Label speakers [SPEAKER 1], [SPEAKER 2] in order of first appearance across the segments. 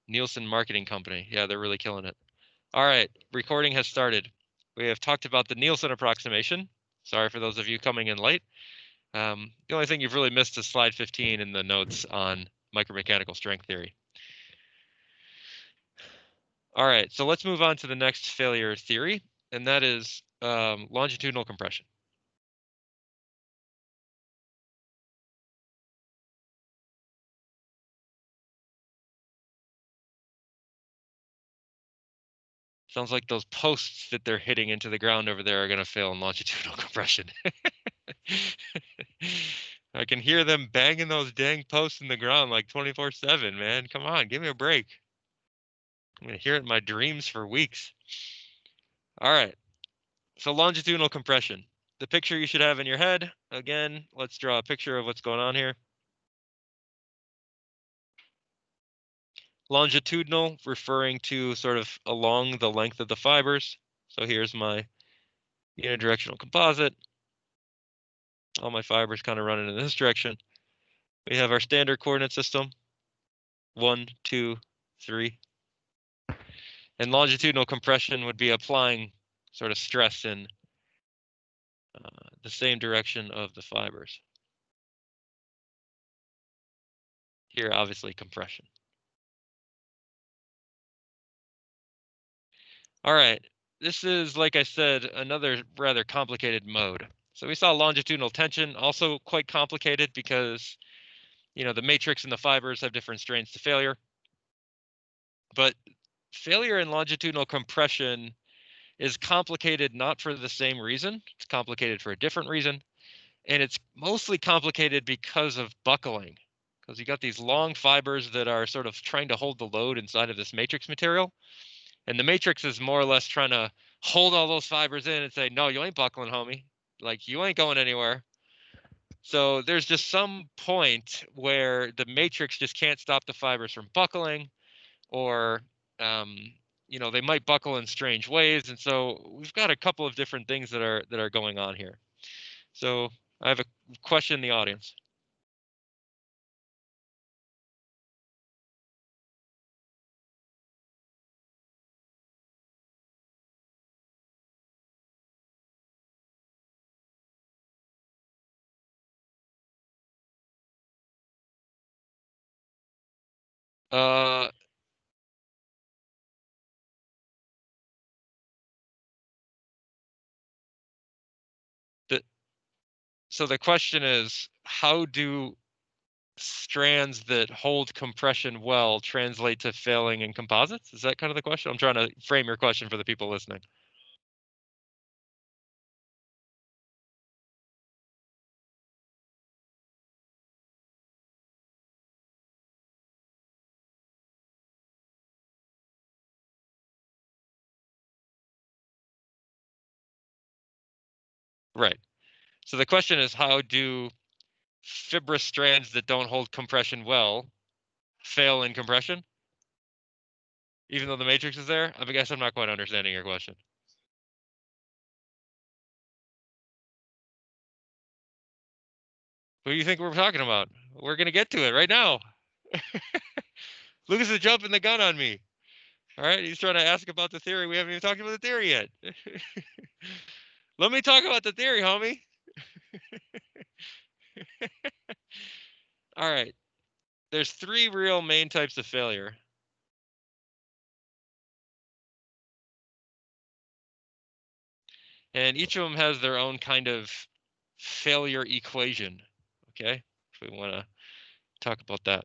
[SPEAKER 1] Nielsen Marketing Company. Yeah, they're really killing it. All right, recording has started. We have talked about the Nielsen approximation. Sorry for those of you coming in late. The only thing you've really missed is slide 15 in the notes on micromechanical strength theory. All right, so let's move on to the next failure theory, and that is longitudinal compression. Sounds like those posts that they're hitting into the ground over there are going to fail in longitudinal compression. I can hear them banging those dang posts in the ground like 24/7, man. Come on, give me a break. I'm going to hear it in my dreams for weeks. All right, so longitudinal compression. The picture you should have in your head, again, let's draw a picture of what's going on here. Longitudinal, referring to sort of along the length of the fibers. So here's my unidirectional composite. All my fibers kind of running in this direction. We have our standard coordinate system, 1, 2, 3. And longitudinal compression would be applying sort of stress in the same direction of the fibers. Here, obviously, compression. All right, this is, like I said, another rather complicated mode. So we saw longitudinal tension, also quite complicated because, you know, the matrix and the fibers have different strains to failure. But failure in longitudinal compression is complicated not for the same reason. It's complicated for a different reason. And it's mostly complicated because of buckling, because you got these long fibers that are sort of trying to hold the load inside of this matrix material. And the matrix is more or less trying to hold all those fibers in and say, no, you ain't buckling, homie. Like, you ain't going anywhere. So there's just some point where the matrix just can't stop the fibers from buckling, or you know, they might buckle in strange ways. And so we've got a couple of different things that are going on here. So I have a question in the audience. Uh, the, so the question is, how do strands that hold compression well translate to failing in composites? Is that kind of the question? I'm trying to frame your question for the people listening. Right. So the question is, how do fibrous strands that don't hold compression well fail in compression, even though the matrix is there? I guess I'm not quite understanding your question. Who do you think we're talking about? We're going to get to it right now. Lucas is jumping the gun on me. All right, he's trying to ask about the theory. We haven't even talked about the theory yet. Let me talk about the theory, homie. All right, there's 3 real main types of failure. And each of them has their own kind of failure equation, okay? If we want to talk about that.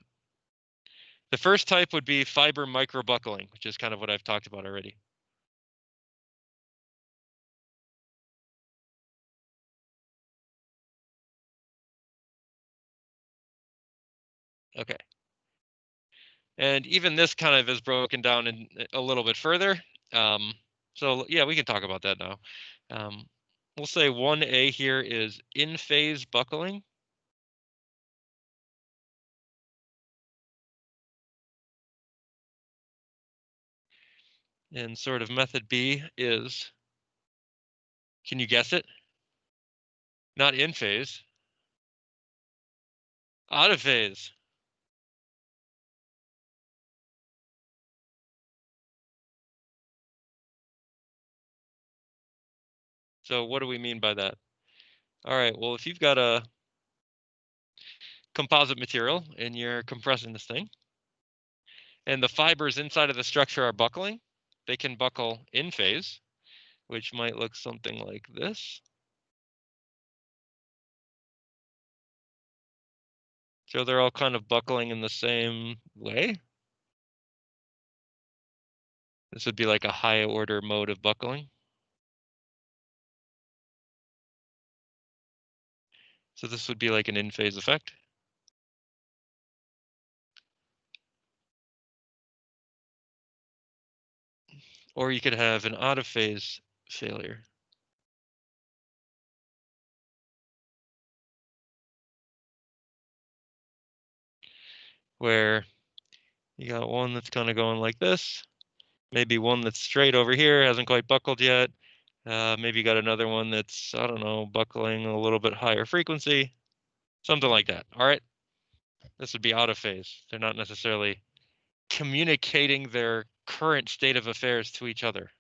[SPEAKER 1] The first type would be fiber microbuckling, which is kind of what I've talked about already. Okay. And even this kind of is broken down in a little bit further. So yeah, we can talk about that now. We'll say 1A here is in-phase buckling. And sort of method B is, can you guess it? Not in phase, out of phase. So what do we mean by that? All right, well, if you've got a composite material and you're compressing this thing, and the fibers inside of the structure are buckling, they can buckle in phase, which might look something like this. So they're all kind of buckling in the same way. This would be like a high order mode of buckling. So this would be like an in-phase effect. Or you could have an out-of-phase failure, where you got one that's kind of going like this, maybe one that's straight over here, hasn't quite buckled yet. Maybe you got another one that's, I don't know, buckling a little bit higher frequency, something like that. All right. This would be out of phase. They're not necessarily communicating their current state of affairs to each other.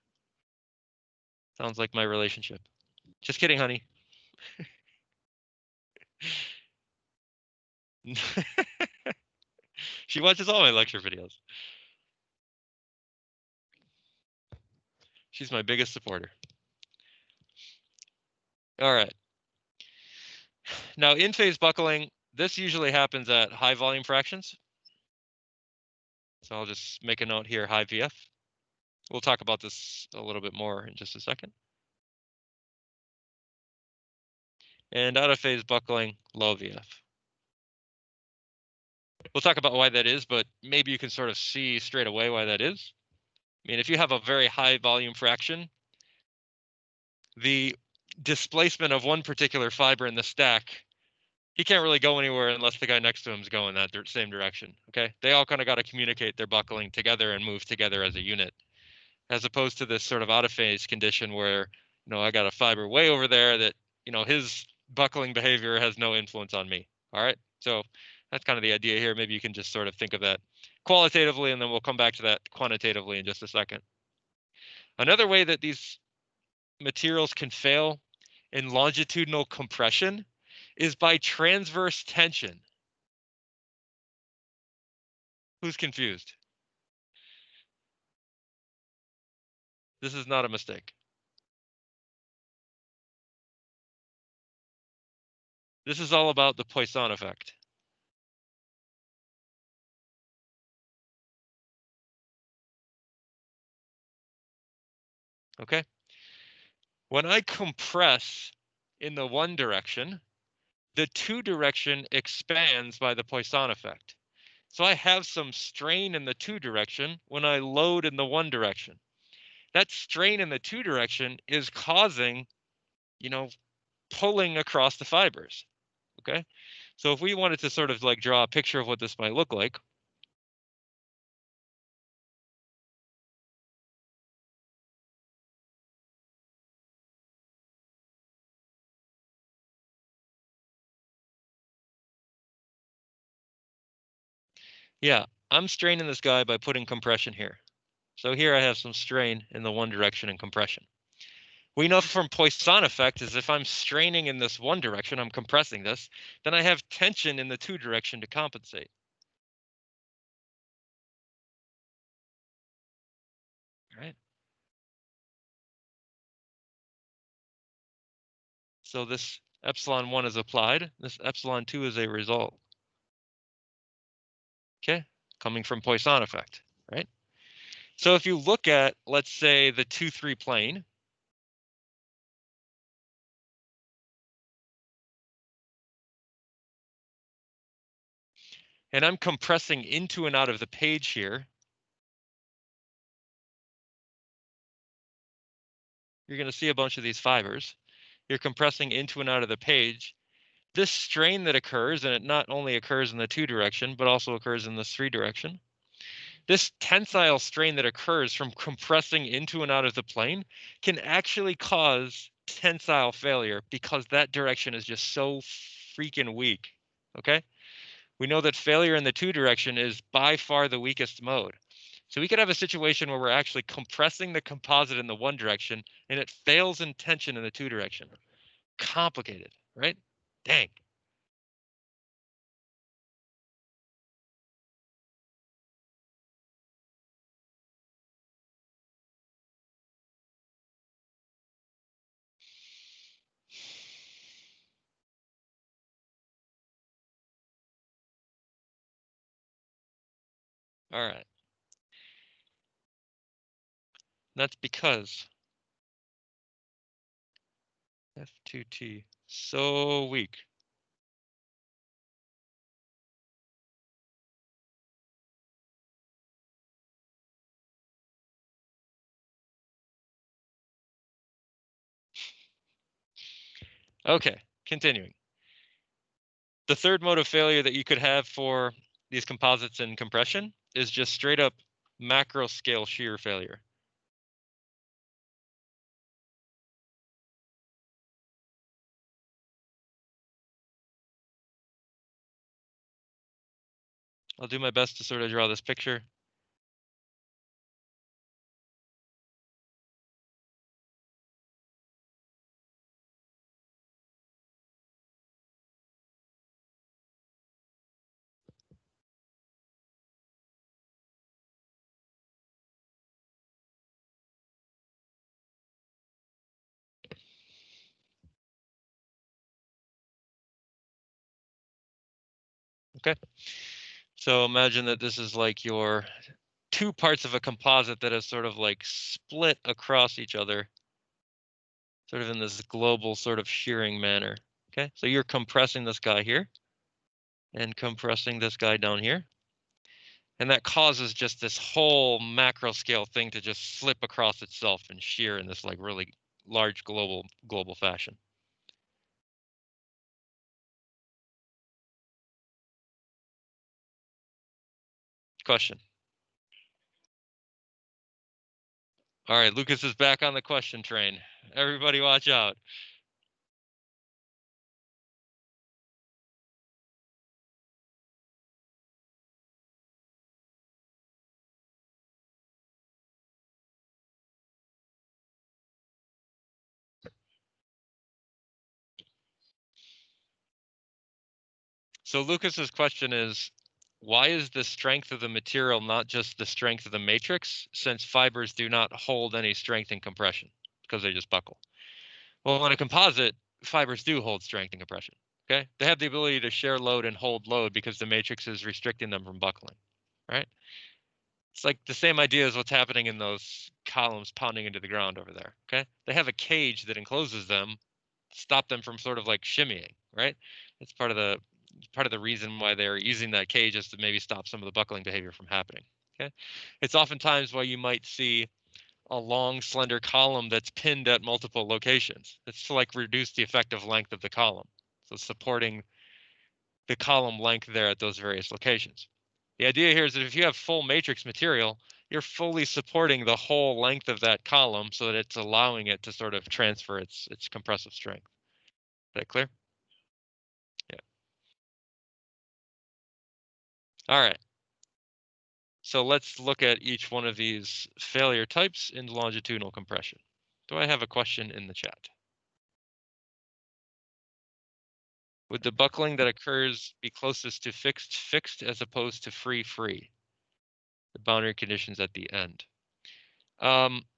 [SPEAKER 1] Sounds like my relationship. Just kidding, honey. She watches all my lecture videos. She's my biggest supporter. All right. Now, in-phase buckling, this usually happens at high volume fractions. So I'll just make a note here, high VF. We'll talk about this a little bit more in just a second. And out of phase buckling, low VF. We'll talk about why that is, but maybe you can sort of see straight away why that is. I mean, if you have a very high volume fraction, the displacement of one particular fiber in the stack, he can't really go anywhere unless the guy next to him is going that same direction. Okay, they all kind of got to communicate their buckling together and move together as a unit, as opposed to this sort of out of phase condition where, I got a fiber way over there that, his buckling behavior has no influence on me. All right, so that's kind of the idea here. Maybe you can just sort of think of that qualitatively, and then we'll come back to that quantitatively in just a second. Another way that these materials can fail in longitudinal compression is by transverse tension. Who's confused? This is not a mistake. This is all about the Poisson effect. Okay? When I compress in the one direction, the two direction expands by the Poisson effect. So I have some strain in the two direction when I load in the one direction. That strain in the two direction is causing, pulling across the fibers. Okay. So if we wanted to sort of like draw a picture of what this might look like, yeah, I'm straining this guy by putting compression here. So here I have some strain in the one direction and compression. We know from Poisson effect is if I'm straining in this one direction, I'm compressing this, then I have tension in the two direction to compensate. Right. So this epsilon 1 is applied. This epsilon 2 is a result. Okay, coming from Poisson effect, right? So if you look at, let's say, the 2-3 plane, and I'm compressing into and out of the page here, you're going to see a bunch of these fibers. You're compressing into and out of the page. This strain that occurs, and it not only occurs in the 2 direction, but also occurs in the 3 direction. This tensile strain that occurs from compressing into and out of the plane can actually cause tensile failure because that direction is just so freaking weak. Okay. We know that failure in the 2 direction is by far the weakest mode. So we could have a situation where we're actually compressing the composite in the one direction and it fails in tension in the two direction. Complicated, right? Dang. All right. That's because F2T so weak. Okay, continuing. The third mode of failure that you could have for these composites in compression is just straight up macro scale shear failure. I'll do my best to sort of draw this picture. Okay. So imagine that this is like your two parts of a composite that is sort of like split across each other, sort of in this global sort of shearing manner. Okay. So you're compressing this guy here and compressing this guy down here. And that causes just this whole macro scale thing to just slip across itself and shear in this like really large global fashion. Question. All right, Lucas is back on the question train. Everybody watch out. So Lucas's question is, why is the strength of the material not just the strength of the matrix, since fibers do not hold any strength in compression because they just buckle? Well, in a composite, fibers do hold strength in compression. Okay, they have the ability to share load and hold load because the matrix is restricting them from buckling, right? It's like the same idea as what's happening in those columns pounding into the ground over there. Okay, they have a cage that encloses them, stop them from sort of like shimmying, right? It's part of the reason why they're using that cage is to maybe stop some of the buckling behavior from happening. Okay, it's oftentimes why you might see a long, slender column that's pinned at multiple locations. It's to like reduce the effective length of the column, so supporting the column length there at those various locations. The idea here is that if you have full matrix material, you're fully supporting the whole length of that column so that it's allowing it to sort of transfer its compressive strength. Is that clear? Yeah. All right. So let's look at each one of these failure types in longitudinal compression. Do I have a question in the chat? Would the buckling that occurs be closest to fixed as opposed to free? The boundary conditions at the end.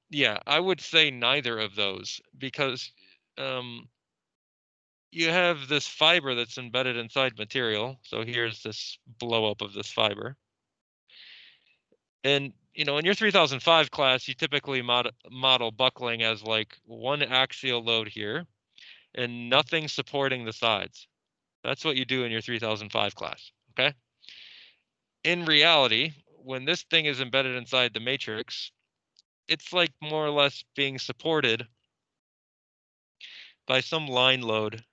[SPEAKER 1] Yeah, I would say neither of those because you have this fiber that's embedded inside material. So here's this blow up of this fiber. And in your 3005 class, you typically model buckling as like one axial load here and nothing supporting the sides. That's what you do in your 3005 class, okay? In reality, when this thing is embedded inside the matrix, it's like more or less being supported by some line load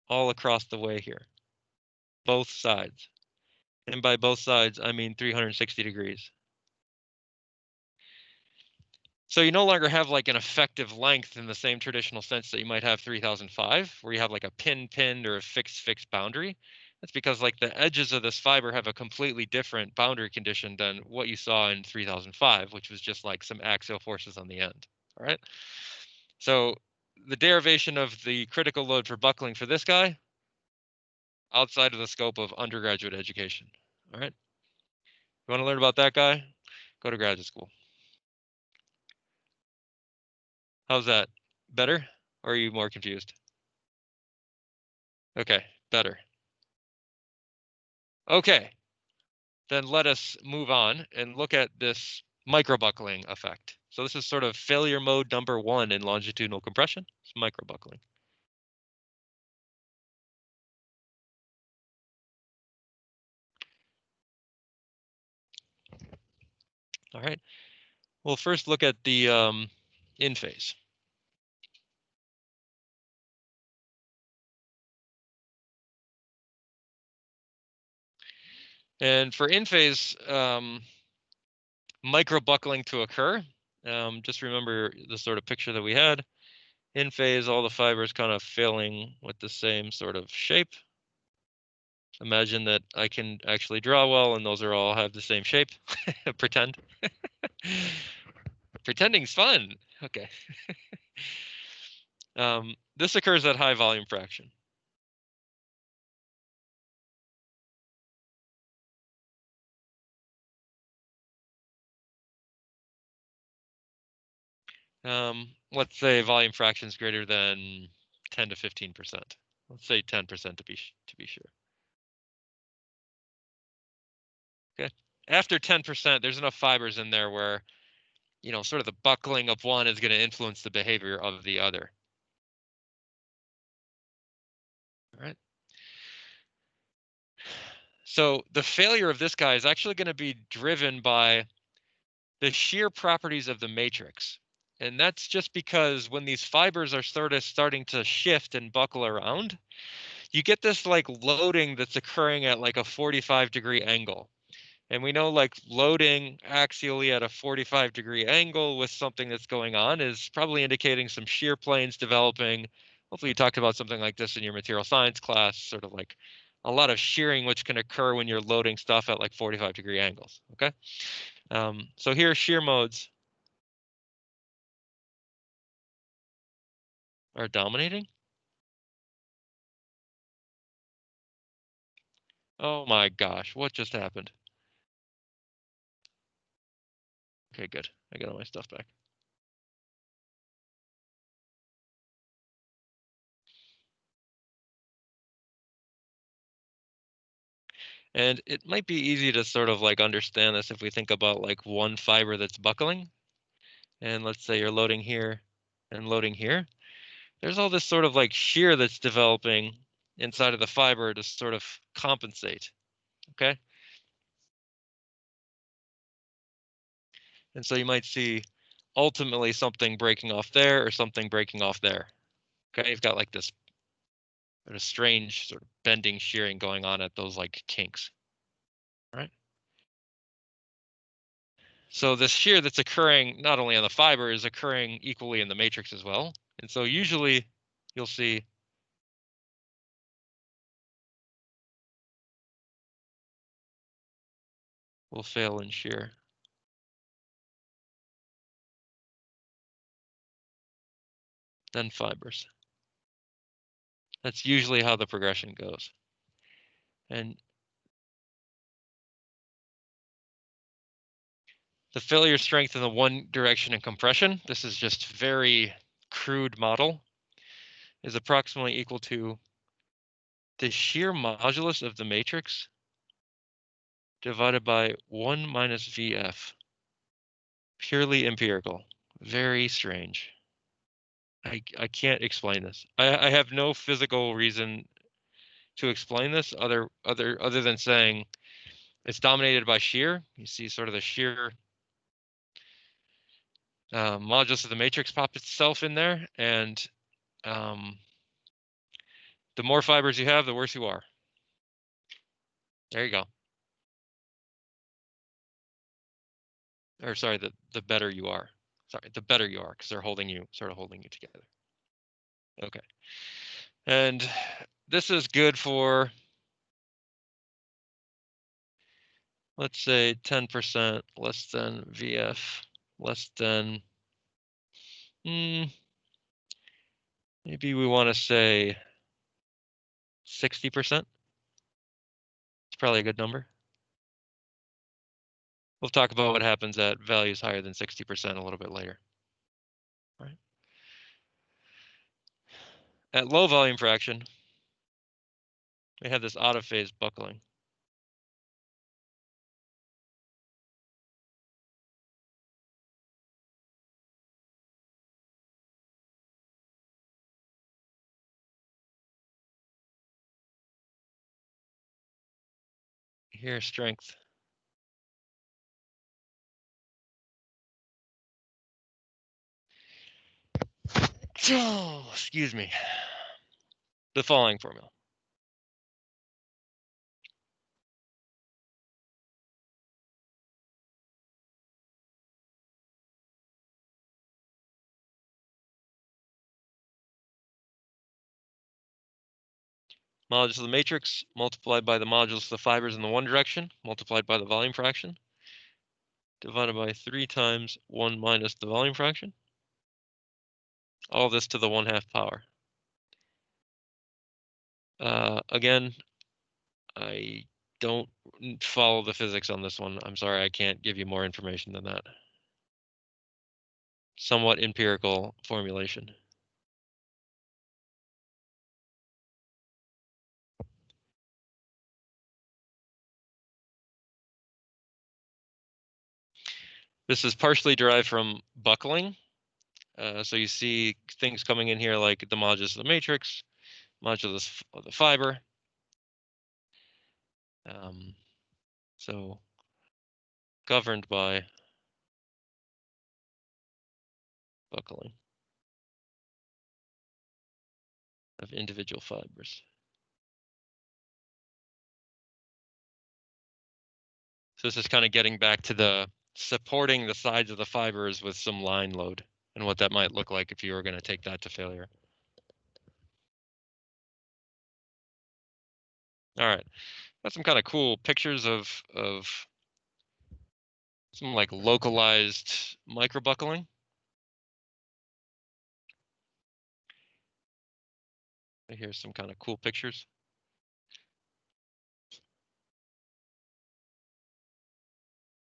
[SPEAKER 1] all across the way here, both sides. And by both sides, I mean 360 degrees. So you no longer have like an effective length in the same traditional sense that you might have 3005, where you have like a pinned or a fixed boundary. That's because like the edges of this fiber have a completely different boundary condition than what you saw in 3005, which was just like some axial forces on the end. All right. So the derivation of the critical load for buckling for this guy, outside of the scope of undergraduate education. All right. You want to learn about that guy? Go to graduate school. How's that? Better? Or are you more confused? Okay, better. Okay, then let us move on and look at this microbuckling effect. So this is sort of failure mode number 1 in longitudinal compression. It's microbuckling. All right. We'll first look at the Inphase. And for Inphase microbuckling to occur, just remember the sort of picture that we had. Inphase, all the fibers kind of failing with the same sort of shape. Imagine that I can actually draw well and those are all have the same shape. Pretend. Pretending's fun. Okay. This occurs at high volume fraction. Let's say volume fraction is greater than 10 to 15%. Let's say 10% to be sure. Okay. After 10%, there's enough fibers in there where, you know, sort of the buckling of one is going to influence the behavior of the other. All right. So the failure of this guy is actually going to be driven by the shear properties of the matrix. And that's just because when these fibers are sort of starting to shift and buckle around, you get this like loading that's occurring at like a 45-degree angle. And we know like loading axially at a 45-degree angle with something that's going on is probably indicating some shear planes developing. Hopefully you talked about something like this in your material science class, sort of like a lot of shearing which can occur when you're loading stuff at like 45-degree angles, okay? So here shear modes are dominating. Oh my gosh, what just happened? Okay, good. I got all my stuff back. And it might be easy to sort of like understand this if we think about like one fiber that's buckling. And let's say you're loading here and loading here. There's all this sort of like shear that's developing inside of the fiber to sort of compensate, okay? And so you might see ultimately something breaking off there or something breaking off there. Okay, you've got like this sort of strange sort of bending shearing going on at those like kinks, right? So this shear that's occurring not only on the fiber is occurring equally in the matrix as well. And so usually you'll see will fail in shear, then fibers. That's usually how the progression goes. And the failure strength in the one direction in compression, this is just very crude model, is approximately equal to the shear modulus of the matrix divided by 1 minus VF. Purely empirical. Very strange. I can't explain this. I have no physical reason to explain this other than saying it's dominated by shear. You see sort of the shear modulus of the matrix pop itself in there, and the more fibers you have, the worse you are. There you go. Or sorry, the better you are. Sorry, the better you are because they're holding you, sort of holding you together. Okay. And this is good for let's say 10% less than VF, less than, maybe we want to say 60%. It's probably a good number. We'll talk about what happens at values higher than 60% a little bit later. All right. At low volume fraction, we have this out of phase buckling. Here, strength. Oh, excuse me. The following formula. Modulus of the matrix multiplied by the modulus of the fibers in the one direction, multiplied by the volume fraction, divided by 3 times 1 minus the volume fraction. All this to the 1/2 power. Again, I don't follow the physics on this one. I'm sorry, I can't give you more information than that. Somewhat empirical formulation. This is partially derived from buckling. So you see things coming in here like the modulus of the matrix, modulus of the fiber. So governed by buckling of individual fibers. So this is kind of getting back to the supporting the sides of the fibers with some line load and what that might look like if you were going to take that to failure. All right, got some kind of cool pictures of some like localized microbuckling. Here's some kind of cool pictures.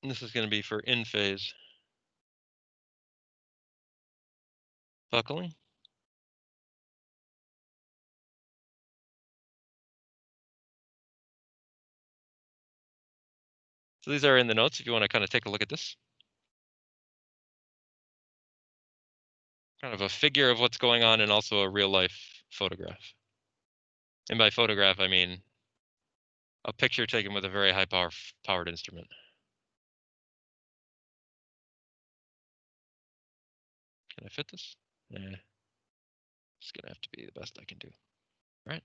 [SPEAKER 1] And this is going to be for in-phase buckling. So these are in the notes if you want to kind of take a look at this. Kind of a figure of what's going on and also a real life photograph. And by photograph, I mean a picture taken with a very high powered instrument. Can I fit this? Yeah. It's gonna have to be the best I can do. All right.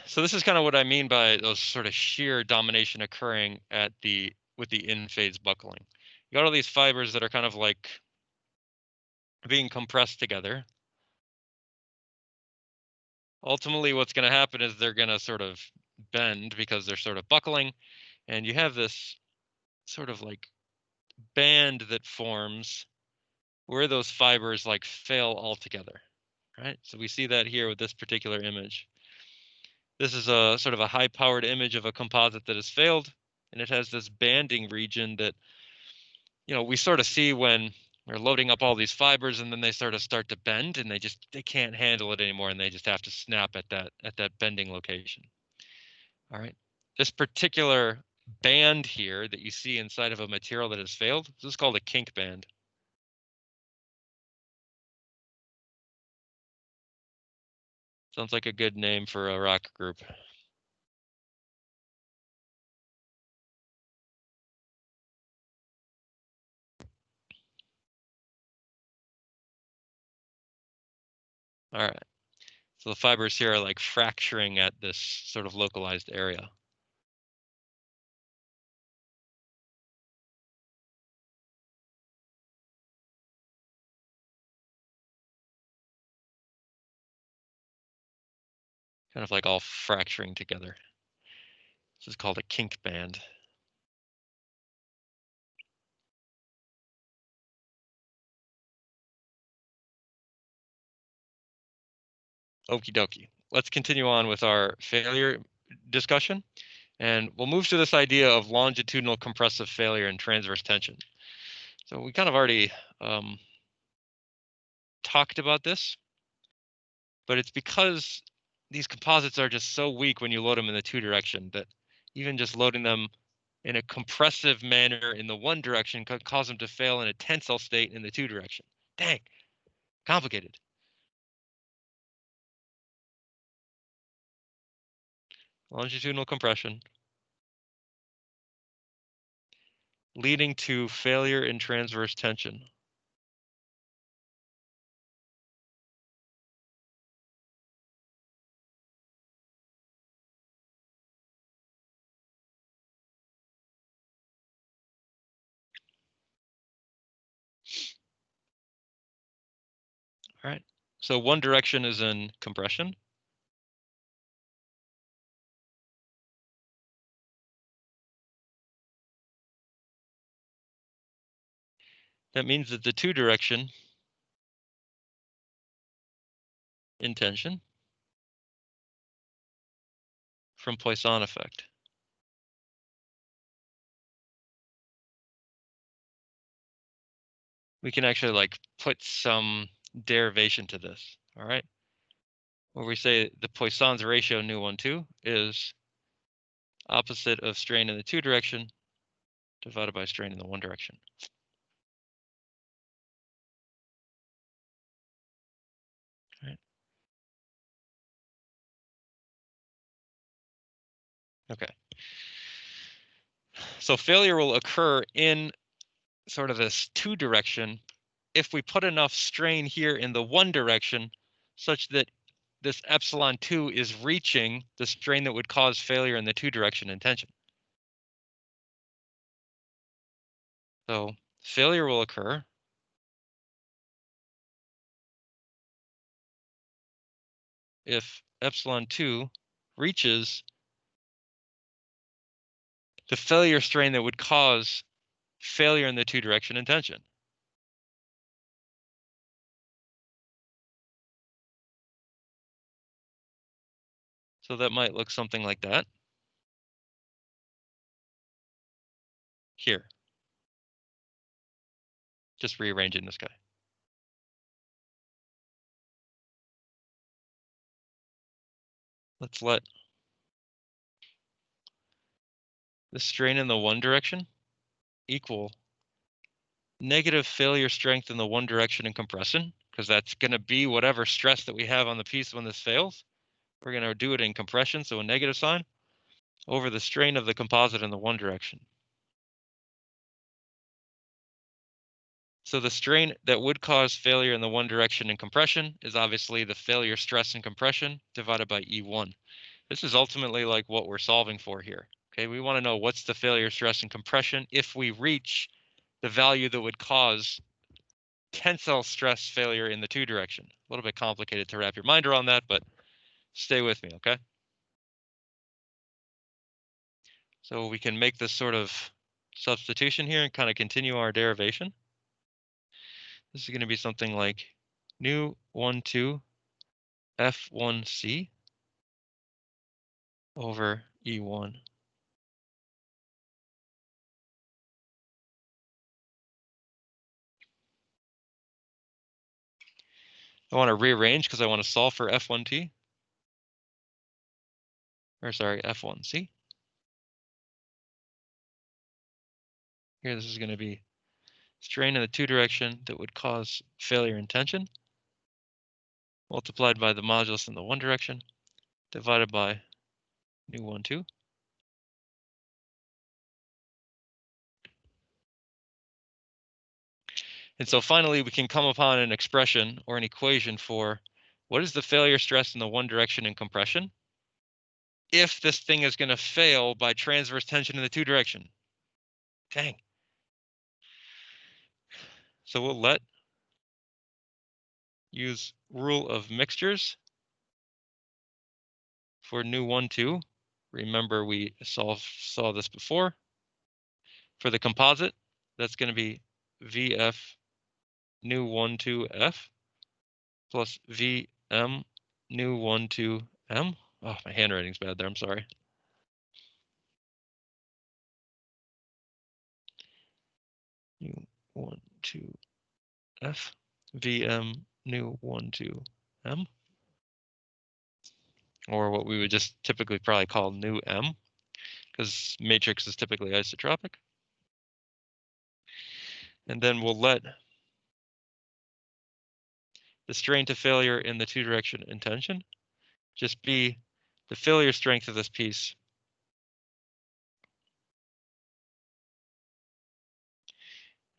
[SPEAKER 1] So this is kind of what I mean by those sort of shear domination occurring at with the in-phase buckling. You got all these fibers that are kind of like being compressed together. Ultimately, what's going to happen is they're going to sort of bend because they're sort of buckling, and you have this sort of like band that forms where those fibers like fail altogether, right? So we see that here with this particular image. This is a sort of a high-powered image of a composite that has failed, and it has this banding region that, you know, we sort of see when we're loading up all these fibers and then they sort of start to bend and they can't handle it anymore and they just have to snap at that bending location. All right. This particular band here that you see inside of a material that has failed, this is called a kink band. Sounds like a good name for a rock group. All right. So the fibers here are like fracturing at this sort of localized area. Kind of like all fracturing together. is called a kink band. Okie dokie. Let's continue on with our failure discussion. And we'll move to this idea of longitudinal compressive failure and transverse tension. So we kind of already talked about this, but it's because these composites are just so weak when you load them in the two direction that even just loading them in a compressive manner in the one direction could cause them to fail in a tensile state in the two direction. Dang, complicated. Longitudinal compression leading to failure in transverse tension. All right. So one direction is in compression. That means that the two direction in tension from Poisson effect. We can actually like put some derivation to this. All right. Where we say the Poisson's ratio nu1,2 is opposite of strain in the two direction divided by strain in the one direction. All right. Okay. So failure will occur in sort of this two direction if we put enough strain here in the one direction such that this epsilon 2 is reaching the strain that would cause failure in the two direction in tension. So failure will occur if epsilon 2 reaches the failure strain that would cause failure in the two direction in tension. So that might look something like that. Here. Just rearranging this guy. Let's let the strain in the one direction equal negative failure strength in the one direction in compression, because that's going to be whatever stress that we have on the piece when this fails. We're going to do it in compression, so a negative sign, over the strain of the composite in the one direction. So the strain that would cause failure in the one direction in compression is obviously the failure stress in compression divided by E1. This is ultimately like what we're solving for here. Okay, we want to know what's the failure stress in compression if we reach the value that would cause tensile stress failure in the two direction. A little bit complicated to wrap your mind around that, but stay with me, okay? So we can make this sort of substitution here and kind of continue our derivation. This is going to be something like nu1,2 F1C over E1. I want to rearrange because I want to solve for F1T. Or sorry, F1C. Here, this is going to be strain in the two direction that would cause failure in tension, multiplied by the modulus in the one direction, divided by nu1,2. And so finally, we can come upon an expression or an equation for what is the failure stress in the one direction in compression if this thing is going to fail by transverse tension in the two direction. Dang. So we'll use rule of mixtures for nu1,2 remember we saw this before. For the composite, that's going to be VF nu 12F plus VM nu 12M. Oh, my handwriting's bad there, I'm sorry. Nu 12F VM nu 12M. Or what we would just typically probably call nu M, because matrix is typically isotropic. And then we'll let the strain to failure in the two-direction intention just be the failure strength of this piece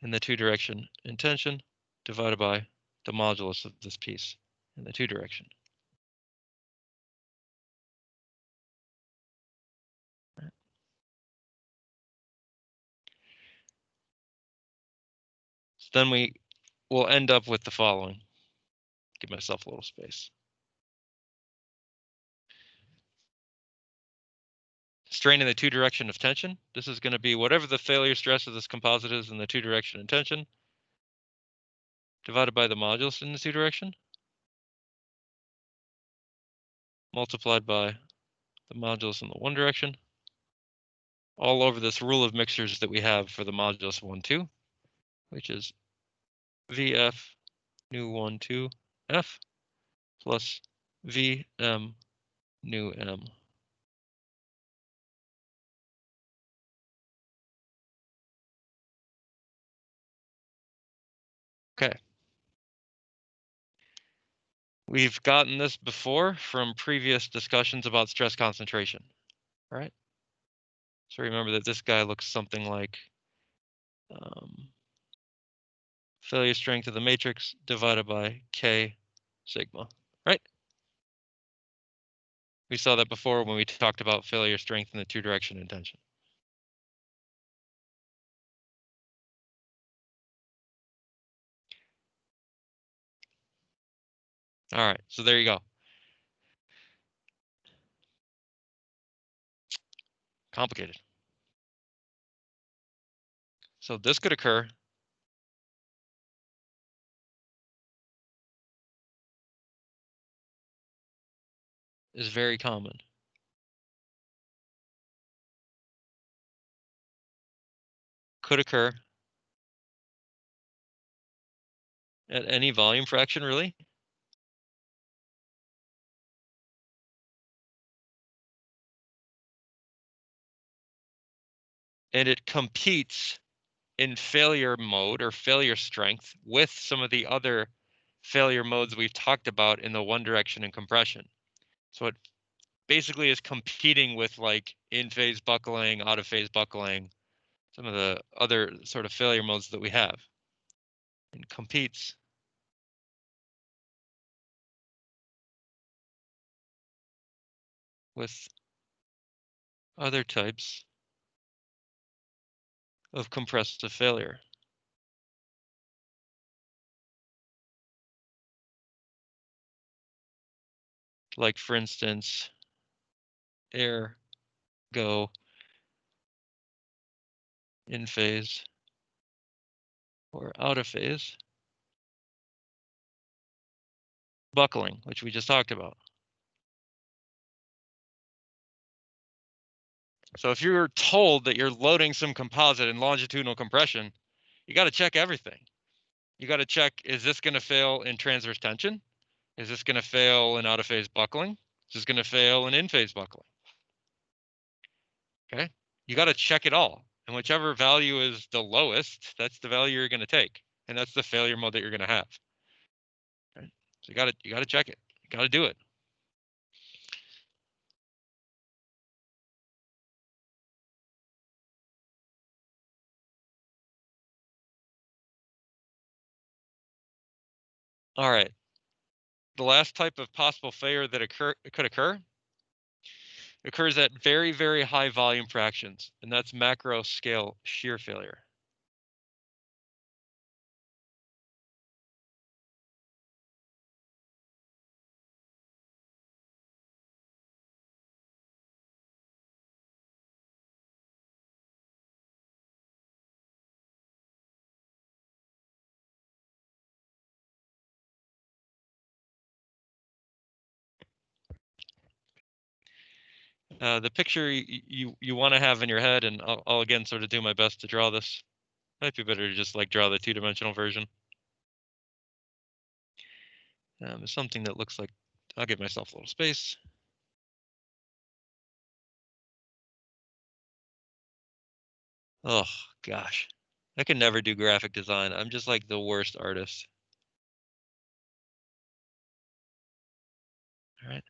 [SPEAKER 1] in the two-direction intention divided by the modulus of this piece in the two-direction. So then we will end up with the following. Give myself a little space. Strain in the two-direction of tension. This is going to be whatever the failure stress of this composite is in the two-direction intention divided by the modulus in the two-direction multiplied by the modulus in the one direction all over this rule of mixtures that we have for the modulus 1, 2, which is VF nu 1, 2 F plus VM nu M. Okay. We've gotten this before from previous discussions about stress concentration, right? So remember that this guy looks something like failure strength of the matrix divided by K sigma, right? We saw that before when we talked about failure strength in the two-direction intention. All right, so there you go. Complicated. So this could occur. Is very common. Could occur at any volume fraction, really. And it competes in failure mode or failure strength with some of the other failure modes we've talked about in the one direction and compression. So it basically is competing with like in-phase buckling, out-of-phase buckling, some of the other sort of failure modes that we have, and competes with other types of compressive failure. Like, for instance, air, go, in phase, or out of phase, buckling, which we just talked about. So if you're told that you're loading some composite in longitudinal compression, you got to check everything. You got to check, is this going to fail in transverse tension? Is this going to fail in out of phase buckling? Is this going to fail in phase buckling? Okay. You got to check it all. And whichever value is the lowest, that's the value you're going to take. And that's the failure mode that you're going to have. Okay? So you got to check it. You got to do it. All right. The last type of possible failure that could occur occurs at very, very high volume fractions, and that's macro scale shear failure. The picture you want to have in your head, and I'll again sort of do my best to draw this. Might be better to just like draw the two-dimensional version. Something that looks like, I'll give myself a little space. Oh gosh, I can never do graphic design. I'm just like the worst artist. All right.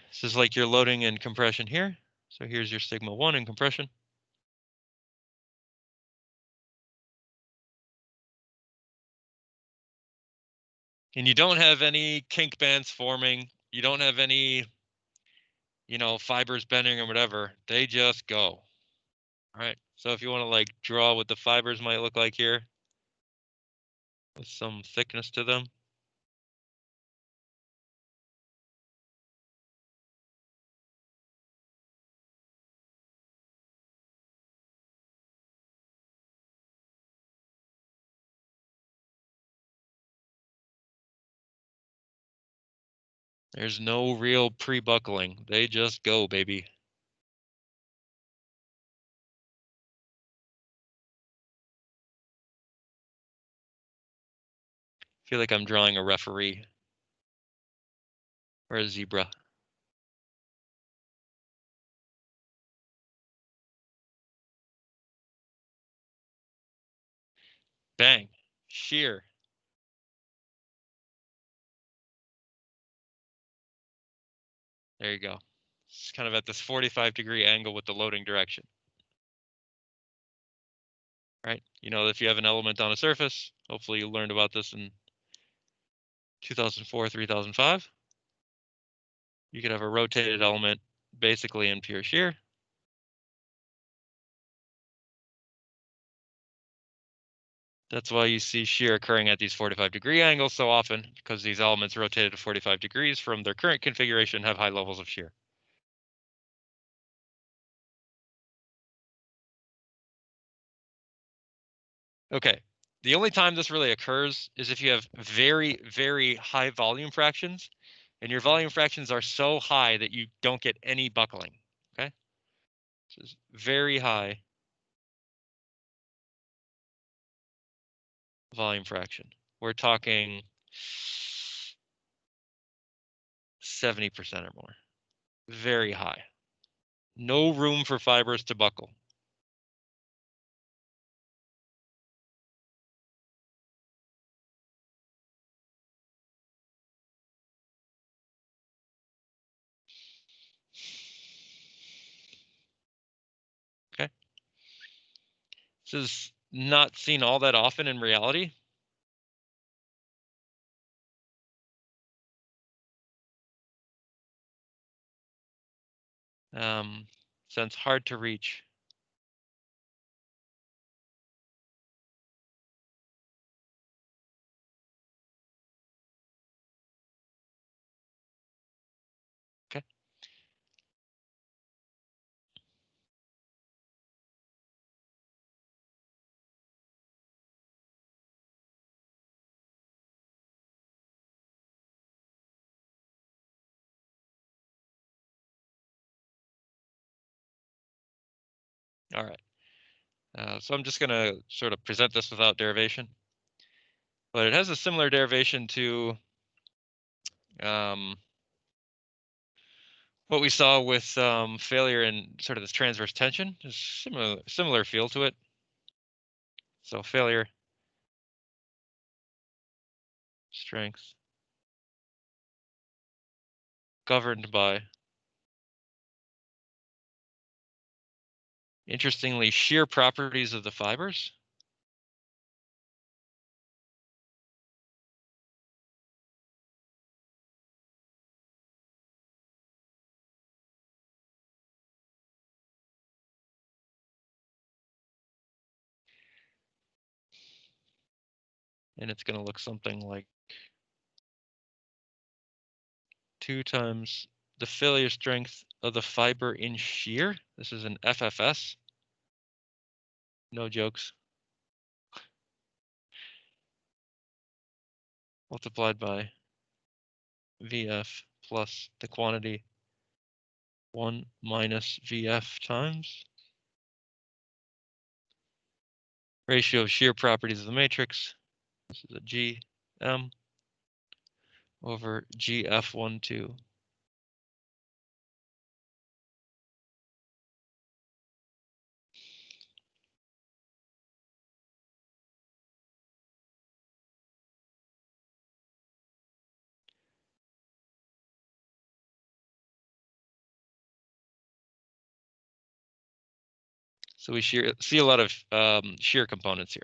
[SPEAKER 1] This is like your loading and compression here. So here's your sigma 1 in compression. And you don't have any kink bands forming. You don't have any, fibers bending or whatever. They just go. All right. So if you want to like draw what the fibers might look like here with some thickness to them. There's no real pre-buckling. They just go, baby. I feel like I'm drawing a referee or a zebra. Bang. Shear. There you go. It's kind of at this 45-degree angle with the loading direction. Right? If you have an element on a surface, hopefully you learned about this in 2004, 3005. You could have a rotated element basically in pure shear. That's why you see shear occurring at these 45-degree angles so often, because these elements rotated to 45 degrees from their current configuration have high levels of shear. Okay, the only time this really occurs is if you have very, very high volume fractions, and your volume fractions are so high that you don't get any buckling, okay? This is very high volume fraction. We're talking 70% or more. Very high. No room for fibers to buckle. Okay. This is not seen all that often in reality. So it's hard to reach. Okay. All right. So I'm just going to sort of present this without derivation. But it has a similar derivation to what we saw with failure in sort of this transverse tension. There's similar feel to it. So failure, strength, governed by, interestingly, shear properties of the fibers. And it's going to look something like 2 times the failure strength of the fiber in shear. This is an FFS. No jokes. Multiplied by VF plus the quantity 1 minus VF times ratio of shear properties of the matrix. This is a GM over GF12. So we see a lot of shear components here.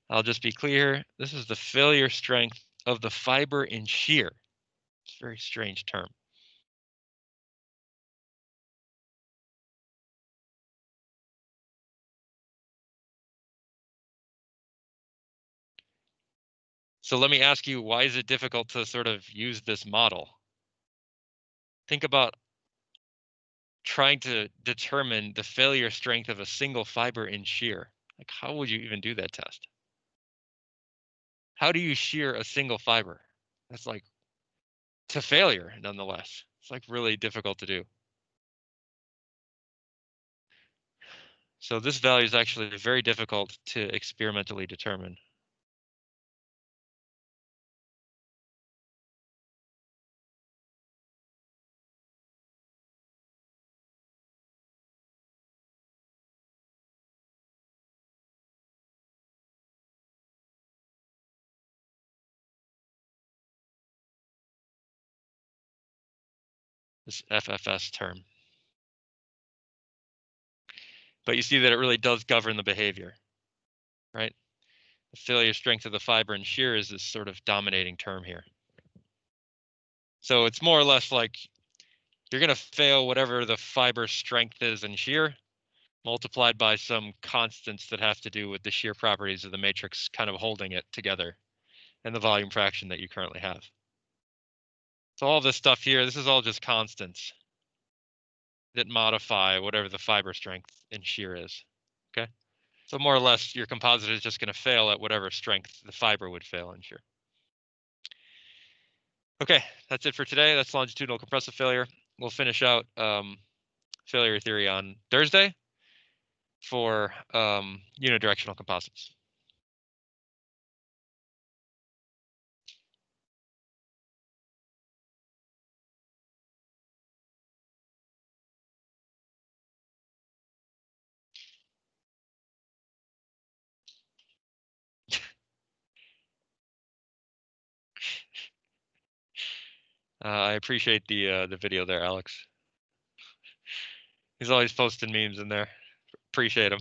[SPEAKER 1] I'll just be clear. This is the failure strength of the fiber in shear. It's a very strange term. So let me ask you, why is it difficult to sort of use this model? Think about trying to determine the failure strength of a single fiber in shear. Like, how would you even do that test? How do you shear a single fiber? That's like to failure, nonetheless. It's like really difficult to do. So this value is actually very difficult to experimentally determine. This FFS term. But you see that it really does govern the behavior, right? The failure strength of the fiber in shear is this sort of dominating term here. So it's more or less like you're going to fail whatever the fiber strength is in shear, multiplied by some constants that have to do with the shear properties of the matrix kind of holding it together and the volume fraction that you currently have. So all this stuff here, this is all just constants that modify whatever the fiber strength in shear is, okay? So more or less, your composite is just going to fail at whatever strength the fiber would fail in shear. Okay, that's it for today. That's longitudinal compressive failure. We'll finish out failure theory on Thursday for unidirectional composites. I appreciate the video there, Alex. He's always posting memes in there. Appreciate him.